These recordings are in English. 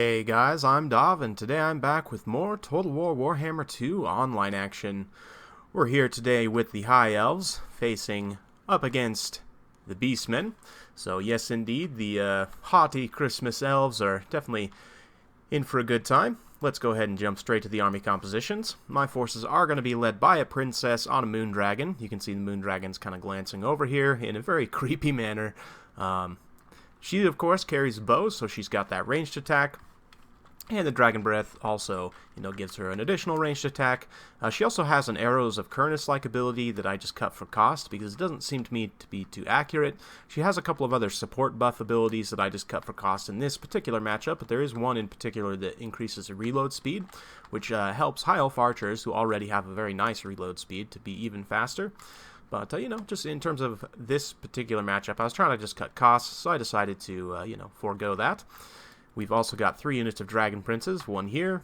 Hey guys, I'm Dov, and today I'm back with more Total War Warhammer 2 online action. We're here today with the High Elves, facing up against the Beastmen. So yes indeed, the haughty Christmas Elves are definitely in for a good time. Let's go ahead and jump straight to the army compositions. My forces are going to be led by a princess on a Moondragon. You can see the Moondragon's kind of glancing over here in a very creepy manner. She, of course, carries a bow, so she's got that ranged attack. And the Dragon Breath also, gives her an additional ranged attack. She also has an Arrows of Kurnus-like ability that I just cut for cost because it doesn't seem to me to be too accurate. She has a couple of other support buff abilities that I just cut for cost in this particular matchup, but there is one in particular that increases the reload speed, which helps High Elf Archers, who already have a very nice reload speed, to be even faster. But, just in terms of this particular matchup, I was trying to just cut costs, so I decided to, forego that. We've also got 3 units of Dragon Princes, one here,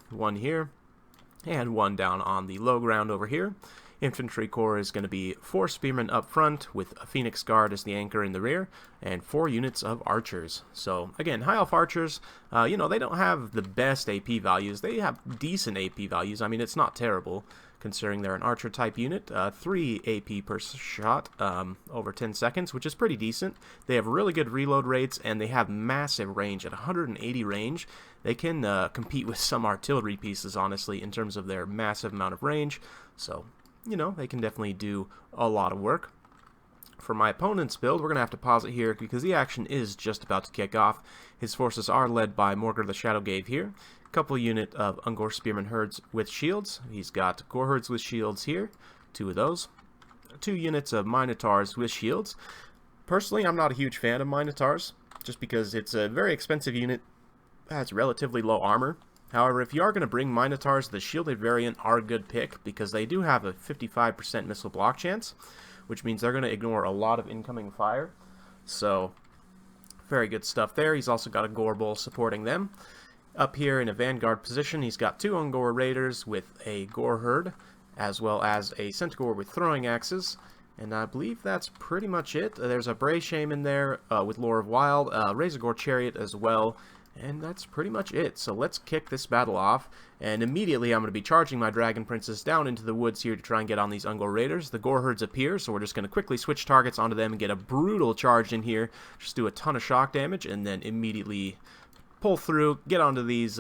and one down on the low ground over here. Infantry Corps is going to be 4 Spearmen up front, with a Phoenix Guard as the anchor in the rear, and 4 units of Archers. So, again, High Elf Archers, they don't have the best AP values. They have decent AP values. I mean, it's not terrible, considering they're an Archer-type unit. 3 AP per shot over 10 seconds, which is pretty decent. They have really good reload rates, and they have massive range. At 180 range, they can compete with some artillery pieces, honestly, in terms of their massive amount of range. So, they can definitely do a lot of work. For my opponent's build, we're going to have to pause it here because the action is just about to kick off. His forces are led by Morgur the Shadowglaive here. A couple unit of Ungor Spearman herds with shields. He's got Gore herds with shields here. 2 of those. 2 units of Minotaurs with shields. Personally, I'm not a huge fan of Minotaurs, just because it's a very expensive unit that has relatively low armor. However, if you are going to bring Minotaurs, the shielded variant are a good pick because they do have a 55% missile block chance, which means they're going to ignore a lot of incoming fire. So, very good stuff there. He's also got a Gore Bull supporting them. Up here in a vanguard position, he's got 2 Ungor Raiders with a Gore Herd, as well as a Centaur with throwing axes. And I believe that's pretty much it. There's a Bray Shaman there with Lore of Wild, Razorgore Chariot as well. And that's pretty much it. So let's kick this battle off. And immediately I'm going to be charging my Dragon Princess down into the woods here to try and get on these Ungor Raiders. The Gore Herds appear, so we're just going to quickly switch targets onto them and get a brutal charge in here. Just do a ton of shock damage and then immediately pull through, get onto these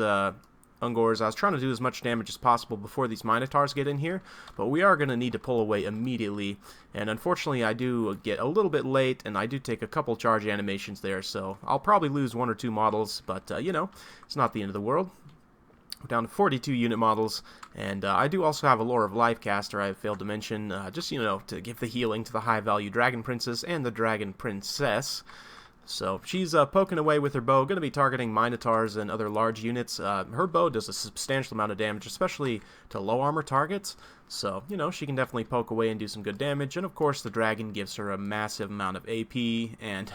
Ungors. I was trying to do as much damage as possible before these Minotaurs get in here, but we are going to need to pull away immediately, and unfortunately I do get a little bit late, and I do take a couple charge animations there, so I'll probably lose 1 or 2 models, but, it's not the end of the world. We're down to 42 unit models, and I do also have a Lore of Life caster I have failed to mention, just, to give the healing to the high-value Dragon Princess and the Dragon Princess. So she's poking away with her bow, going to be targeting Minotaurs and other large units. Her bow does a substantial amount of damage, especially to low armor targets. So, she can definitely poke away and do some good damage. And of course, the dragon gives her a massive amount of AP and,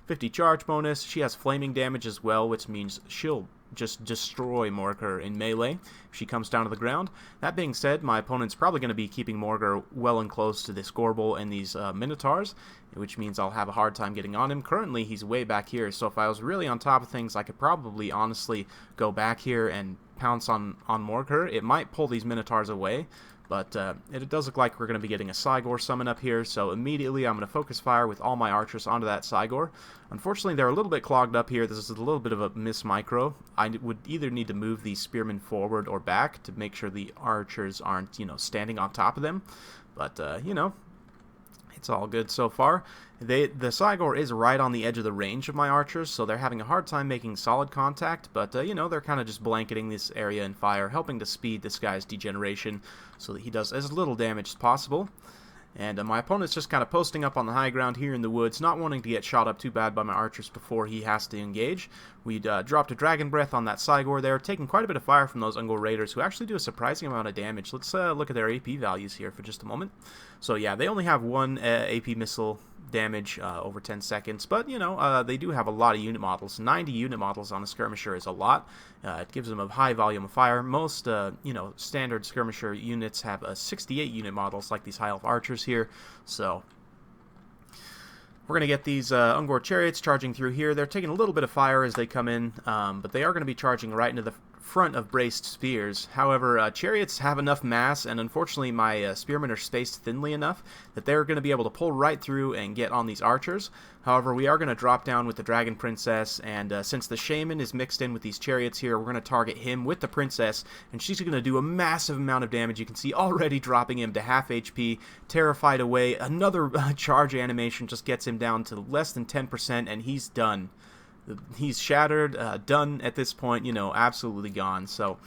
50 charge bonus. She has flaming damage as well, which means she'll just destroy Morgur in melee if she comes down to the ground. That being said, my opponent's probably going to be keeping Morgur well and close to this Gorbel and these Minotaurs, which means I'll have a hard time getting on him. Currently, he's way back here, so if I was really on top of things, I could probably honestly go back here and pounce on Morgur. It might pull these Minotaurs away, but it does look like we're going to be getting a Cygor summon up here, so immediately I'm going to focus fire with all my archers onto that Cygor. Unfortunately, they're a little bit clogged up here. This is a little bit of a miss micro. I would either need to move these spearmen forward or back to make sure the archers aren't, standing on top of them. But, it's all good so far. The Cygor is right on the edge of the range of my archers, so they're having a hard time making solid contact, but, they're kind of just blanketing this area in fire, helping to speed this guy's degeneration so that he does as little damage as possible. And my opponent's just kind of posting up on the high ground here in the woods, not wanting to get shot up too bad by my archers before he has to engage. We dropped a Dragon Breath on that Cygor there, taking quite a bit of fire from those Ungor Raiders, who actually do a surprising amount of damage. Let's look at their AP values here for just a moment. So yeah, they only have 1 AP missile damage over 10 seconds, but they do have a lot of unit models. 90 unit models on a skirmisher is a lot. It gives them a high volume of fire. Most standard skirmisher units have 68 unit models like these High Elf Archers here, so We're going to get these Ungor chariots charging through here. They're taking a little bit of fire as they come in, but they are going to be charging right into the front of braced spears. However, chariots have enough mass, and unfortunately my spearmen are spaced thinly enough that they're going to be able to pull right through and get on these archers. However, we are going to drop down with the Dragon Princess, and since the Shaman is mixed in with these chariots here, we're going to target him with the Princess, and she's going to do a massive amount of damage. You can see already dropping him to half HP, terrified away. Another charge animation just gets him down to less than 10%, and he's done. He's shattered, done at this point, you know, absolutely gone. So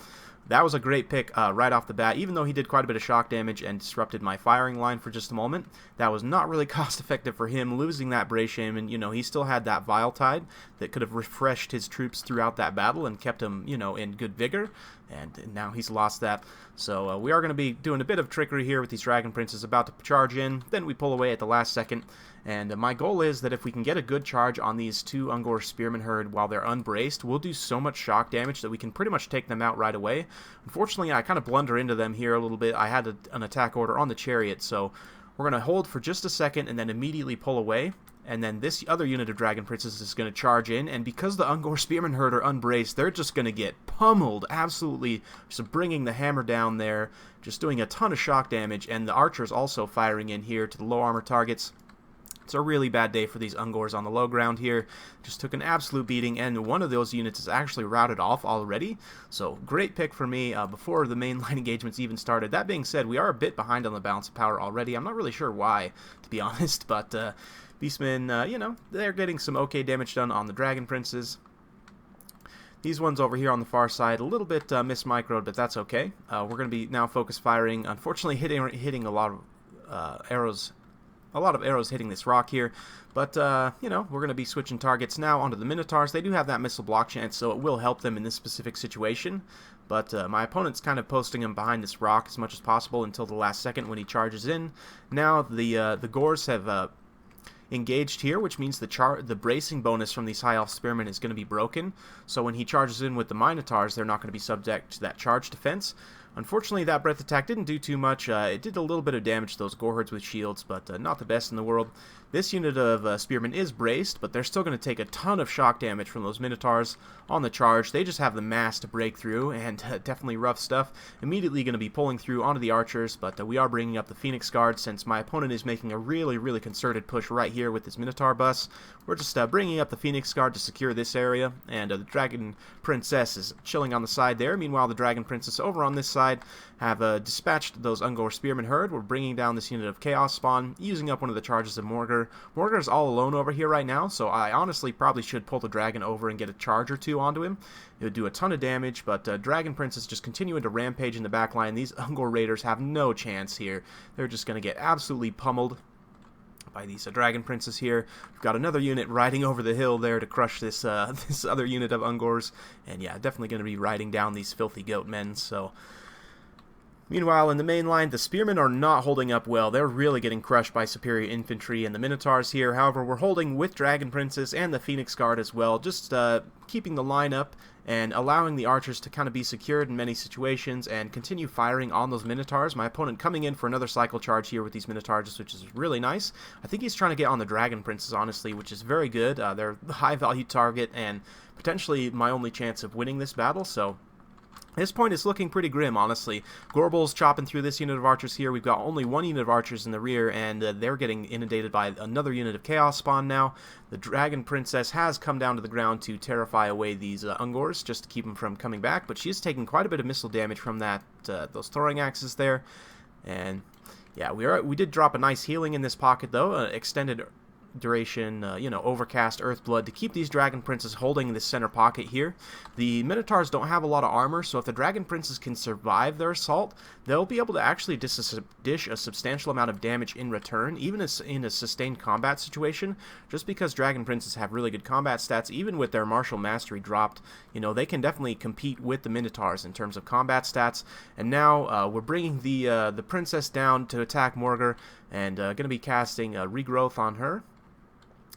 that was a great pick right off the bat. Even though he did quite a bit of shock damage and disrupted my firing line for just a moment, that was not really cost effective for him. Losing that Bray Shaman, you know, he still had that Vile Tide that could have refreshed his troops throughout that battle and kept him, you know, in good vigor. And now he's lost that. So we are going to be doing a bit of trickery here with these Dragon Princes about to charge in. Then we pull away at the last second. And my goal is that if we can get a good charge on these two Ungor Spearmen herd while they're unbraced, we'll do so much shock damage that we can pretty much take them out right away. Unfortunately, I kind of blunder into them here a little bit. I had an attack order on the chariot, so we're going to hold for just a second and then immediately pull away. And then this other unit of Dragon Princes is going to charge in, and because the Ungor Spearmen herd are unbraced, they're just going to get pummeled, absolutely just bringing the hammer down there, just doing a ton of shock damage, and the archers also firing in here to the low armor targets. It's a really bad day for these Ungors on the low ground here. Just took an absolute beating, and one of those units is actually routed off already. So great pick for me before the main line engagements even started. That being said, we are a bit behind on the balance of power already. I'm not really sure why, to be honest, but Beastmen, you know, they're getting some okay damage done on the Dragon Princes. These ones over here on the far side, a little bit mismicroed, but that's okay. We're going to be now focus firing. Unfortunately, hitting a lot of arrows. A lot of arrows hitting this rock here, but, you know, we're going to be switching targets now onto the Minotaurs. They do have that missile block chance, so it will help them in this specific situation, but my opponent's kind of posting him behind this rock as much as possible until the last second when he charges in. Now the Gors have engaged here, which means the bracing bonus from these High Elf Spearmen is going to be broken, so when he charges in with the Minotaurs, they're not going to be subject to that charge defense. Unfortunately, that breath attack didn't do too much. It did a little bit of damage to those Gorherds with shields, but not the best in the world. This unit of Spearmen is braced, but they're still going to take a ton of shock damage from those Minotaurs on the charge. They just have the mass to break through, and definitely rough stuff. Immediately going to be pulling through onto the archers, but we are bringing up the Phoenix Guard since my opponent is making a really, really concerted push right here with this Minotaur bus. We're just bringing up the Phoenix Guard to secure this area, and the Dragon Princess is chilling on the side there. Meanwhile, the Dragon Princess over on this side have dispatched those Ungor Spearmen herd. We're bringing down this unit of Chaos Spawn, using up one of the charges of Morgar. Morgar's all alone over here right now, so I honestly probably should pull the dragon over and get a charge or two onto him. It would do a ton of damage, but Dragon Princess just continuing to rampage in the back line. These Ungor Raiders have no chance here. They're just going to get absolutely pummeled by these Dragon Princes here. We've got another unit riding over the hill there to crush this this other unit of Ungors, and yeah, definitely going to be riding down these filthy goat men, so... Meanwhile, in the main line, the Spearmen are not holding up well. They're really getting crushed by superior infantry and the Minotaurs here. However, we're holding with Dragon Princess and the Phoenix Guard as well, just keeping the line up and allowing the archers to kind of be secured in many situations and continue firing on those Minotaurs. My opponent coming in for another cycle charge here with these Minotaurs, which is really nice. I think he's trying to get on the Dragon Princes, honestly, which is very good. They're a high-value target and potentially my only chance of winning this battle, so... This point is looking pretty grim, honestly. Gorbul's chopping through this unit of archers here. We've got only one unit of archers in the rear, and they're getting inundated by another unit of Chaos Spawn now. The Dragon Princess has come down to the ground to terrify away these Ungors, just to keep them from coming back, but she's taking quite a bit of missile damage from that those throwing axes there. And yeah, we did drop a nice healing in this pocket, though. Extended duration, you know, Overcast, Earthblood, to keep these Dragon Princes holding this center pocket here. The Minotaurs don't have a lot of armor, so if the Dragon Princes can survive their assault, they'll be able to actually dish a substantial amount of damage in return, even in a sustained combat situation, just because Dragon Princes have really good combat stats. Even with their martial mastery dropped, you know, they can definitely compete with the Minotaurs in terms of combat stats. And now we're bringing the Princess down to attack Morgar, and going to be casting Regrowth on her.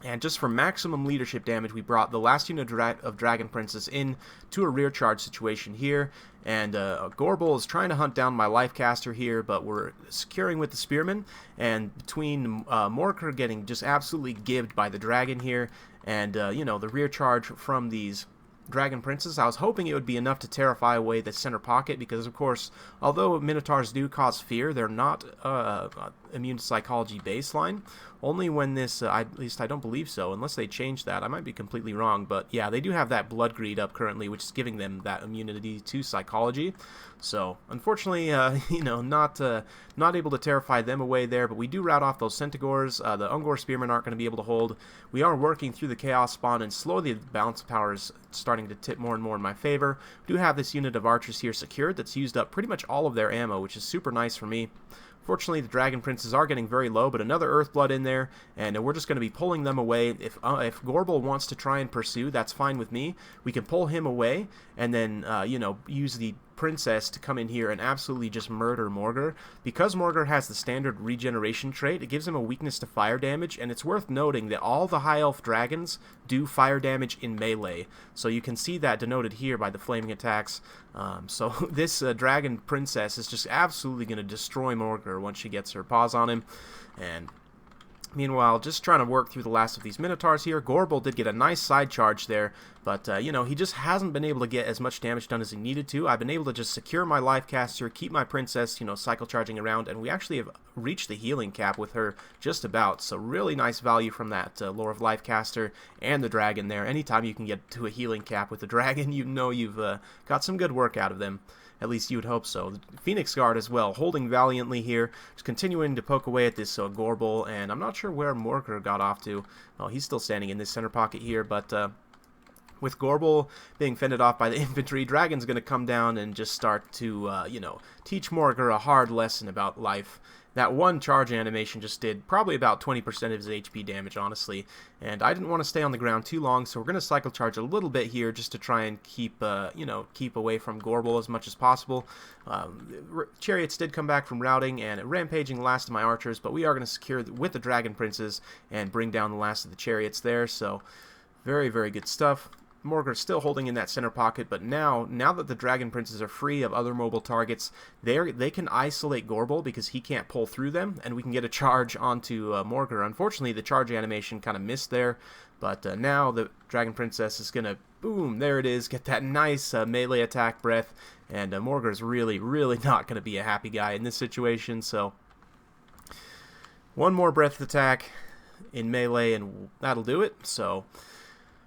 And just for maximum leadership damage, we brought the last unit of Dragon Princess in to a rear charge situation here. And Gorbel is trying to hunt down my Lifecaster here, but we're securing with the Spearman. And between Morker getting just absolutely gibbed by the Dragon here, and, you know, the rear charge from these Dragon Princess, I was hoping it would be enough to terrify away the center pocket, because, of course, although Minotaurs do cause fear, they're not immune to psychology baseline. Only when this, at least I don't believe so, unless they change that. I might be completely wrong, but yeah, they do have that Blood Greed up currently, which is giving them that immunity to psychology. So, unfortunately, you know, not able to terrify them away there, but we do rout off those Centaurs. The Ungor Spearmen aren't going to be able to hold. We are working through the Chaos Spawn, and slowly the balance of power is starting to tip more and more in my favor. We do have this unit of archers here secured that's used up pretty much all of their ammo, which is super nice for me. Fortunately, the Dragon Princes are getting very low, but another Earthblood in there, and we're just going to be pulling them away. If Gorbel wants to try and pursue, that's fine with me. We can pull him away, and then, you know, use the Princess to come in here and absolutely just murder Morger. Because Morger has the standard regeneration trait, it gives him a weakness to fire damage, and it's worth noting that all the High Elf dragons do fire damage in melee. So you can see that denoted here by the flaming attacks. So this Dragon Princess is just absolutely going to destroy Morger once she gets her paws on him. And meanwhile, just trying to work through the last of these Minotaurs here. Gorbel did get a nice side charge there, but, you know, he just hasn't been able to get as much damage done as he needed to. I've been able to just secure my Lifecaster, keep my Princess, you know, cycle charging around, and we actually have reached the healing cap with her just about. So really nice value from that Lore of Lifecaster and the Dragon there. Anytime you can get to a healing cap with the Dragon, you know you've got some good work out of them. At least you would hope so. The Phoenix Guard as well, holding valiantly here, just continuing to poke away at this Gorbel, and I'm not sure where Morker got off to. Oh, he's still standing in this center pocket here, but with Gorbel being fended off by the infantry, Dragon's going to come down and just start to, you know, teach Morker a hard lesson about life. That one charge animation just did probably about 20% of his HP damage, honestly. And I didn't want to stay on the ground too long, so we're going to cycle charge a little bit here just to try and keep, you know, keep away from Gorbel as much as possible. Chariots did come back from routing and rampaging the last of my archers, but we are going to secure with the Dragon Princes and bring down the last of the chariots there. So very, very good stuff. Morger's still holding in that center pocket, but now that the Dragon Princes are free of other mobile targets, they can isolate Gorbel because he can't pull through them, and we can get a charge onto Morger. Unfortunately, the charge animation kind of missed there, but now the Dragon Princess is going to, boom, there it is, get that nice melee attack breath, and Morger's really, really not going to be a happy guy in this situation, so one more breath attack in melee, and that'll do it, so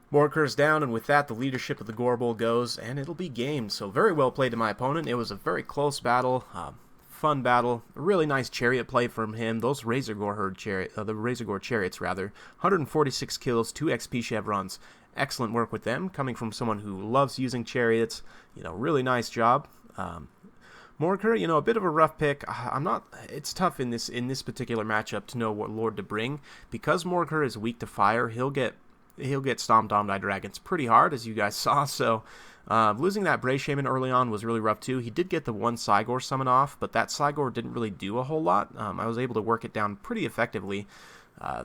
Morker's down, and with that, the leadership of the Gorbel goes, and it'll be game. So very well played to my opponent. It was a very close battle, fun battle, a really nice chariot play from him. Those Razorgore chariots, 146 kills, 2 XP chevrons. Excellent work with them, coming from someone who loves using chariots. You know, really nice job. Morker, you know, a bit of a rough pick. It's tough in this particular matchup to know what Lord to bring because Morker is weak to fire. He'll get stomped on by dragons pretty hard, as you guys saw, so losing that Bray Shaman early on was really rough too. He did get the one Cygor summon off, but that Cygor didn't really do a whole lot. I was able to work it down pretty effectively.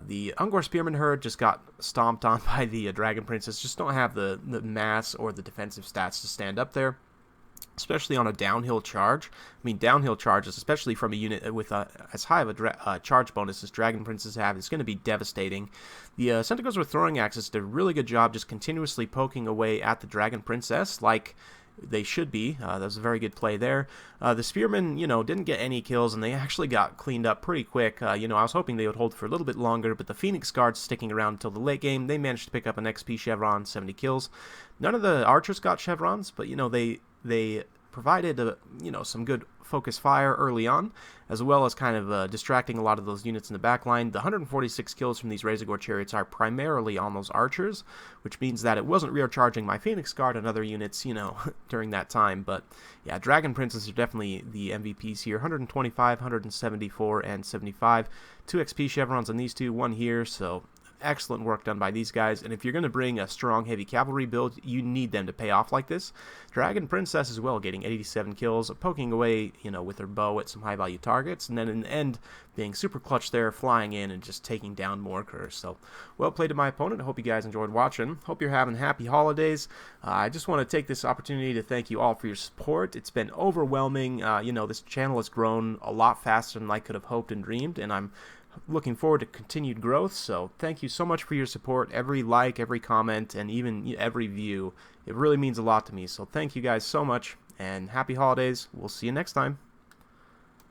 The Ungor Spearman herd just got stomped on by the Dragon Princess, just don't have the mass or the defensive stats to stand up there, especially on a downhill charge. I mean, downhill charges, especially from a unit with as high of a charge bonus as Dragon Princes have, is going to be devastating. The Centaurs with throwing axes did a really good job just continuously poking away at the Dragon Princess, like they should be. That was a very good play there. The Spearmen, you know, didn't get any kills, and they actually got cleaned up pretty quick. You know, I was hoping they would hold for a little bit longer, but the Phoenix Guards sticking around until the late game, they managed to pick up an XP chevron, 70 kills. None of the archers got chevrons, but, you know, they provided you know, some good focus fire early on, as well as kind of distracting a lot of those units in the back line. The 146 kills from these Razorgore chariots are primarily on those archers, which means that it wasn't rear charging my Phoenix Guard and other units, you know, during that time. But yeah, Dragon Princes are definitely the MVPs here. 125, 174, and 75. 2 XP chevrons on these two, one here, so excellent work done by these guys, and if you're going to bring a strong heavy cavalry build, you need them to pay off like this. Dragon Princess as well, getting 87 kills, poking away, with her bow at some high-value targets, and then in the end, being super clutch there, flying in and just taking down Morkers. So, well played to my opponent. I hope you guys enjoyed watching. Hope you're having happy holidays. I just want to take this opportunity to thank you all for your support. It's been overwhelming. This channel has grown a lot faster than I could have hoped and dreamed, and I'm looking forward to continued growth. So thank you so much for your support. Every like, every comment, and even every view, it really means a lot to me. So thank you guys so much, and happy holidays. We'll see you next time.